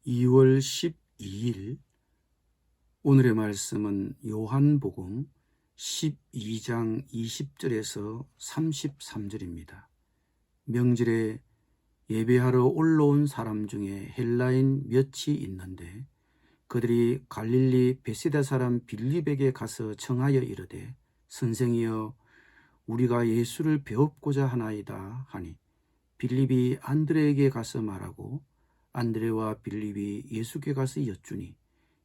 2월 12일 오늘의 말씀은 요한복음 12장 20절에서 33절입니다. 명절에 예배하러 올라온 사람 중에 헬라인 몇이 있는데 그들이 갈릴리 베세다 사람 빌립에게 가서 청하여 이르되 선생이여 우리가 예수를 배웁고자 하나이다 하니 빌립이 안드레에게 가서 말하고 안드레와 빌립이 예수께 가서 여쭈니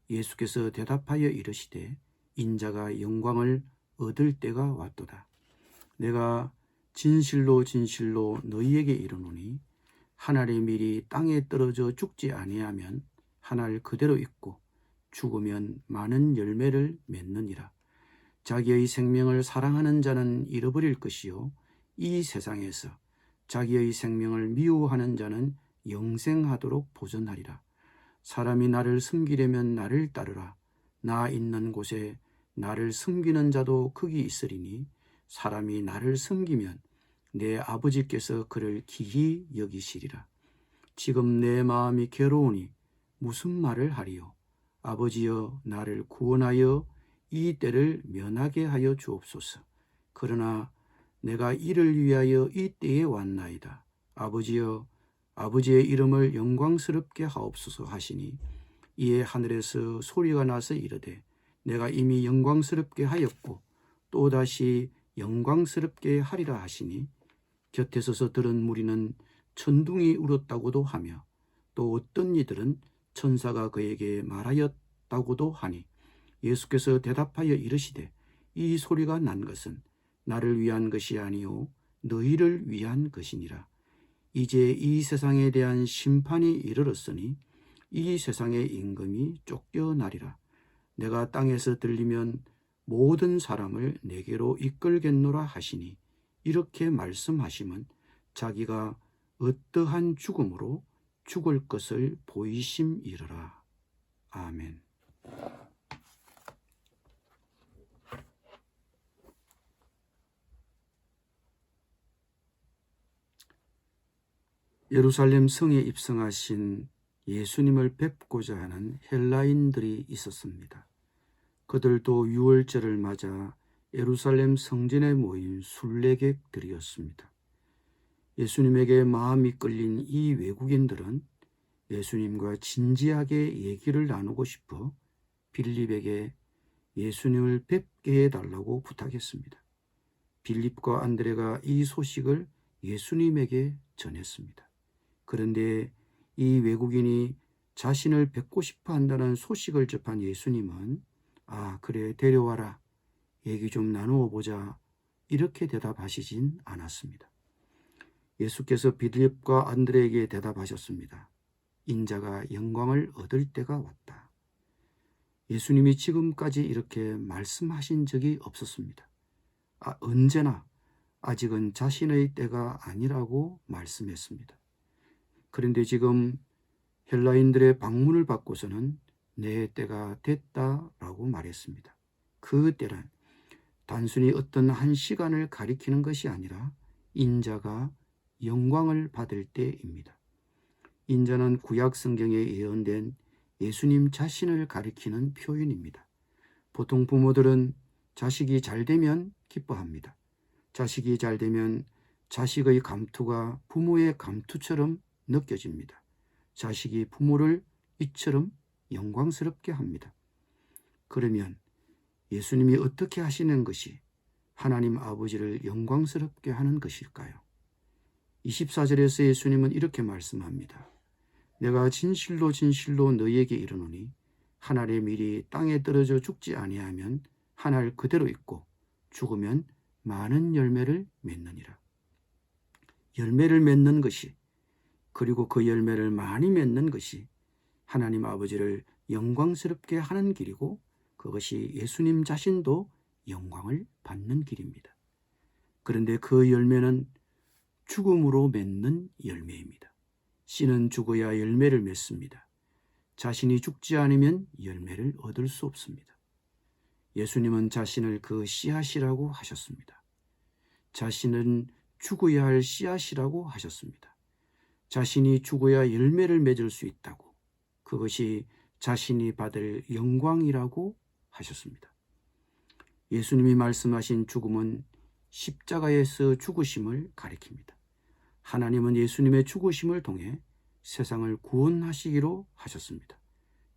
예수께서 대답하여 이르시되 인자가 영광을 얻을 때가 왔도다. 내가 진실로 진실로 너희에게 이르노니 한 알의 밀이 땅에 떨어져 죽지 아니하면 한 알 그대로 있고 죽으면 많은 열매를 맺느니라. 자기의 생명을 사랑하는 자는 잃어버릴 것이요 이 세상에서 자기의 생명을 미워하는 자는 영생하도록 보존하리라. 사람이 나를 숨기려면 나를 따르라. 나 있는 곳에 나를 숨기는 자도 거기 있으리니 사람이 나를 숨기면 내 아버지께서 그를 기히 여기시리라. 지금 내 마음이 괴로우니 무슨 말을 하리요. 아버지여 나를 구원하여 이 때를 면하게 하여 주옵소서. 그러나 내가 이를 위하여 이 때에 왔나이다. 아버지여 아버지의 이름을 영광스럽게 하옵소서 하시니 이에 하늘에서 소리가 나서 이르되 내가 이미 영광스럽게 하였고 또다시 영광스럽게 하리라 하시니 곁에 서서 들은 무리는 천둥이 울었다고도 하며 또 어떤 이들은 천사가 그에게 말하였다고도 하니 예수께서 대답하여 이르시되 이 소리가 난 것은 나를 위한 것이 아니요 너희를 위한 것이니라. 이제 이 세상에 대한 심판이 이르렀으니 이 세상의 임금이 쫓겨나리라. 내가 땅에서 들리면 모든 사람을 내게로 이끌겠노라 하시니 이렇게 말씀하시면 자기가 어떠한 죽음으로 죽을 것을 보이심이러라. 아멘. 예루살렘 성에 입성하신 예수님을 뵙고자 하는 헬라인들이 있었습니다. 그들도 유월절을 맞아 예루살렘 성전에 모인 순례객들이었습니다. 예수님에게 마음이 끌린 이 외국인들은 예수님과 진지하게 얘기를 나누고 싶어 빌립에게 예수님을 뵙게 해달라고 부탁했습니다. 빌립과 안드레가 이 소식을 예수님에게 전했습니다. 그런데 이 외국인이 자신을 뵙고 싶어 한다는 소식을 접한 예수님은 그래 데려와라. 얘기 좀 나누어 보자. 이렇게 대답하시진 않았습니다. 예수께서 빌립과 안드레에게 대답하셨습니다. 인자가 영광을 얻을 때가 왔다. 예수님이 지금까지 이렇게 말씀하신 적이 없었습니다. 언제나 아직은 자신의 때가 아니라고 말씀했습니다. 그런데 지금 헬라인들의 방문을 받고서는 내 때가 됐다라고 말했습니다. 그 때란 단순히 어떤 한 시간을 가리키는 것이 아니라 인자가 영광을 받을 때입니다. 인자는 구약 성경에 예언된 예수님 자신을 가리키는 표현입니다. 보통 부모들은 자식이 잘 되면 기뻐합니다. 자식이 잘 되면 자식의 감투가 부모의 감투처럼 느껴집니다. 자식이 부모를 이처럼 영광스럽게 합니다. 그러면 예수님이 어떻게 하시는 것이 하나님 아버지를 영광스럽게 하는 것일까요? 24절에서 예수님은 이렇게 말씀합니다. 내가 진실로 진실로 너희에게 이르노니 한 알의 밀이 땅에 떨어져 죽지 아니하면 한 알 그대로 있고 죽으면 많은 열매를 맺느니라. 열매를 맺는 것이 그리고 그 열매를 많이 맺는 것이 하나님 아버지를 영광스럽게 하는 길이고 그것이 예수님 자신도 영광을 받는 길입니다. 그런데 그 열매는 죽음으로 맺는 열매입니다. 씨는 죽어야 열매를 맺습니다. 자신이 죽지 않으면 열매를 얻을 수 없습니다. 예수님은 자신을 그 씨앗이라고 하셨습니다. 자신은 죽어야 할 씨앗이라고 하셨습니다. 자신이 죽어야 열매를 맺을 수 있다고 그것이 자신이 받을 영광이라고 하셨습니다. 예수님이 말씀하신 죽음은 십자가에서 죽으심을 가리킵니다. 하나님은 예수님의 죽으심을 통해 세상을 구원하시기로 하셨습니다.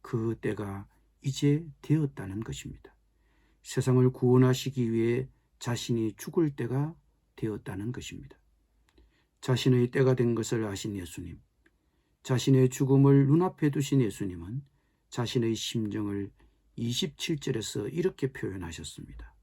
그 때가 이제 되었다는 것입니다. 세상을 구원하시기 위해 자신이 죽을 때가 되었다는 것입니다. 자신의 때가 된 것을 아신 예수님, 자신의 죽음을 눈앞에 두신 예수님은 자신의 심정을 27절에서 이렇게 표현하셨습니다.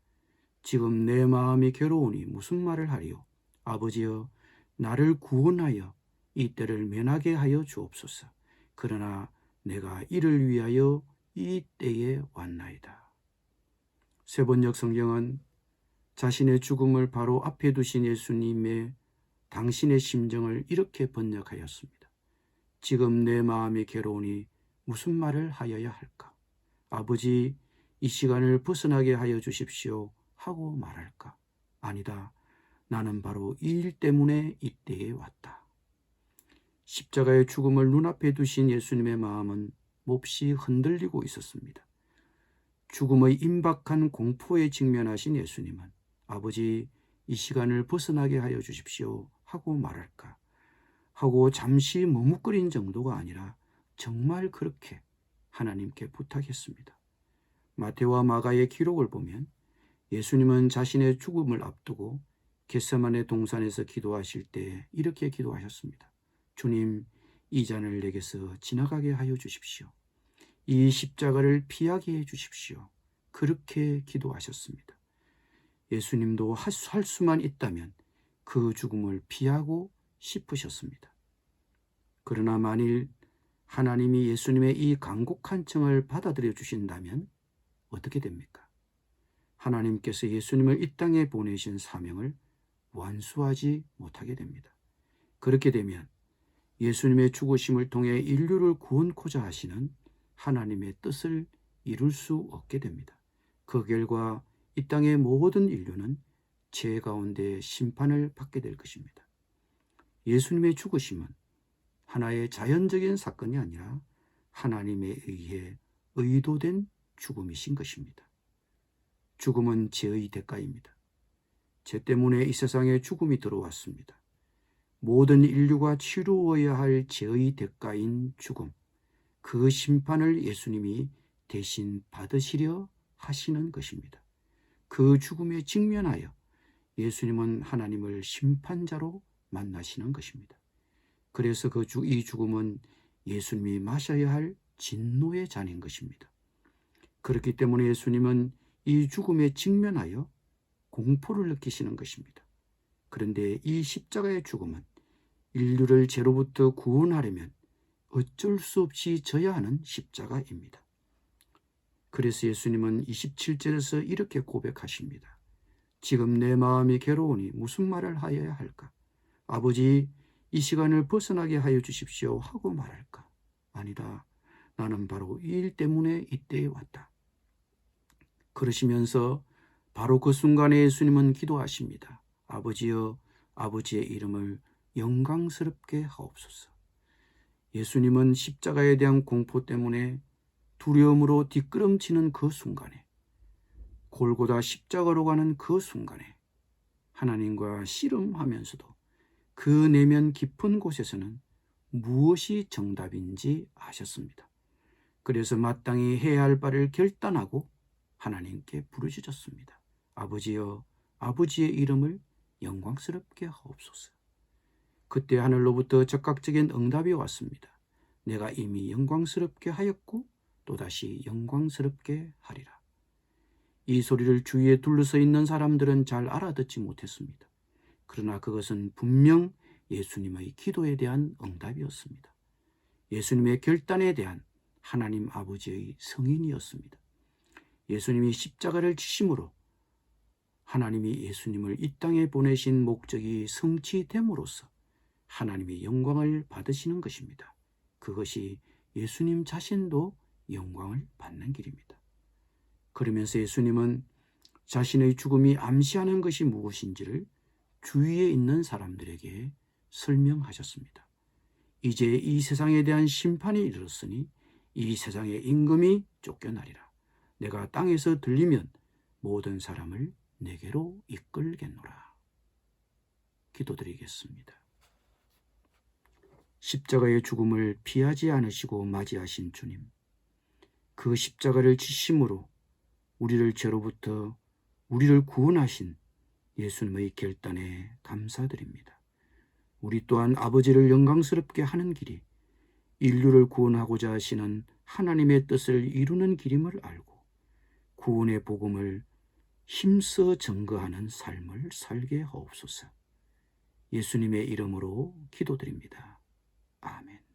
지금 내 마음이 괴로우니 무슨 말을 하리요? 아버지여, 나를 구원하여 이 때를 면하게 하여 주옵소서. 그러나 내가 이를 위하여 이 때에 왔나이다. 세번역 성경은 자신의 죽음을 바로 앞에 두신 예수님의 당신의 심정을 이렇게 번역하였습니다. 지금 내 마음이 괴로우니 무슨 말을 하여야 할까? 아버지, 이 시간을 벗어나게 하여 주십시오 하고 말할까? 아니다. 나는 바로 이 일 때문에 이때에 왔다. 십자가의 죽음을 눈앞에 두신 예수님의 마음은 몹시 흔들리고 있었습니다. 죽음의 임박한 공포에 직면하신 예수님은 아버지, 이 시간을 벗어나게 하여 주십시오 하고 말할까? 하고 잠시 머뭇거린 정도가 아니라 정말 그렇게 하나님께 부탁했습니다. 마태와 마가의 기록을 보면 예수님은 자신의 죽음을 앞두고 겟세마네 동산에서 기도하실 때 이렇게 기도하셨습니다. 주님, 이 잔을 내게서 지나가게 하여 주십시오. 이 십자가를 피하게 해 주십시오. 그렇게 기도하셨습니다. 예수님도 할 수만 있다면 그 죽음을 피하고 싶으셨습니다. 그러나 만일 하나님이 예수님의 이 간곡한 청을 받아들여 주신다면 어떻게 됩니까? 하나님께서 예수님을 이 땅에 보내신 사명을 완수하지 못하게 됩니다. 그렇게 되면 예수님의 죽으심을 통해 인류를 구원코자 하시는 하나님의 뜻을 이룰 수 없게 됩니다. 그 결과 이 땅의 모든 인류는 죄 가운데 심판을 받게 될 것입니다. 예수님의 죽으심은 하나의 자연적인 사건이 아니라 하나님에 의해 의도된 죽음이신 것입니다. 죽음은 죄의 대가입니다. 죄 때문에 이 세상에 죽음이 들어왔습니다. 모든 인류가 치루어야 할 죄의 대가인 죽음, 그 심판을 예수님이 대신 받으시려 하시는 것입니다. 그 죽음에 직면하여 예수님은 하나님을 심판자로 만나시는 것입니다. 그래서 이 죽음은 예수님이 마셔야 할 진노의 잔인 것입니다. 그렇기 때문에 예수님은 이 죽음에 직면하여 공포를 느끼시는 것입니다. 그런데 이 십자가의 죽음은 인류를 죄로부터 구원하려면 어쩔 수 없이 져야 하는 십자가입니다. 그래서 예수님은 27절에서 이렇게 고백하십니다. 지금 내 마음이 괴로우니 무슨 말을 하여야 할까? 아버지, 이 시간을 벗어나게 하여 주십시오 하고 말할까? 아니다. 나는 바로 이 일 때문에 이때에 왔다. 그러시면서 바로 그 순간에 예수님은 기도하십니다. 아버지여, 아버지의 이름을 영광스럽게 하옵소서. 예수님은 십자가에 대한 공포 때문에 두려움으로 뒷걸음치는 그 순간에, 골고다 십자가로 가는 그 순간에 하나님과 씨름하면서도 그 내면 깊은 곳에서는 무엇이 정답인지 아셨습니다. 그래서 마땅히 해야 할 바를 결단하고 하나님께 부르짖었습니다. 아버지여, 아버지의 이름을 영광스럽게 하옵소서. 그때 하늘로부터 즉각적인 응답이 왔습니다. 내가 이미 영광스럽게 하였고 또다시 영광스럽게 하리라. 이 소리를 주위에 둘러서 있는 사람들은 잘 알아듣지 못했습니다. 그러나 그것은 분명 예수님의 기도에 대한 응답이었습니다. 예수님의 결단에 대한 하나님 아버지의 승인이었습니다. 예수님이 십자가를 지심으로 하나님이 예수님을 이 땅에 보내신 목적이 성취됨으로써 하나님의 영광을 받으시는 것입니다. 그것이 예수님 자신도 영광을 받는 길입니다. 그러면서 예수님은 자신의 죽음이 암시하는 것이 무엇인지를 주위에 있는 사람들에게 설명하셨습니다. 이제 이 세상에 대한 심판이 이르렀으니 이 세상의 임금이 쫓겨나리라. 내가 땅에서 들리면 모든 사람을 내게로 이끌겠노라. 기도드리겠습니다. 십자가의 죽음을 피하지 않으시고 맞이하신 주님, 그 십자가를 지심으로 우리를 죄로부터 우리를 구원하신 예수님의 결단에 감사드립니다. 우리 또한 아버지를 영광스럽게 하는 길이 인류를 구원하고자 하시는 하나님의 뜻을 이루는 길임을 알고 구원의 복음을 힘써 증거하는 삶을 살게 하옵소서. 예수님의 이름으로 기도드립니다. 아멘.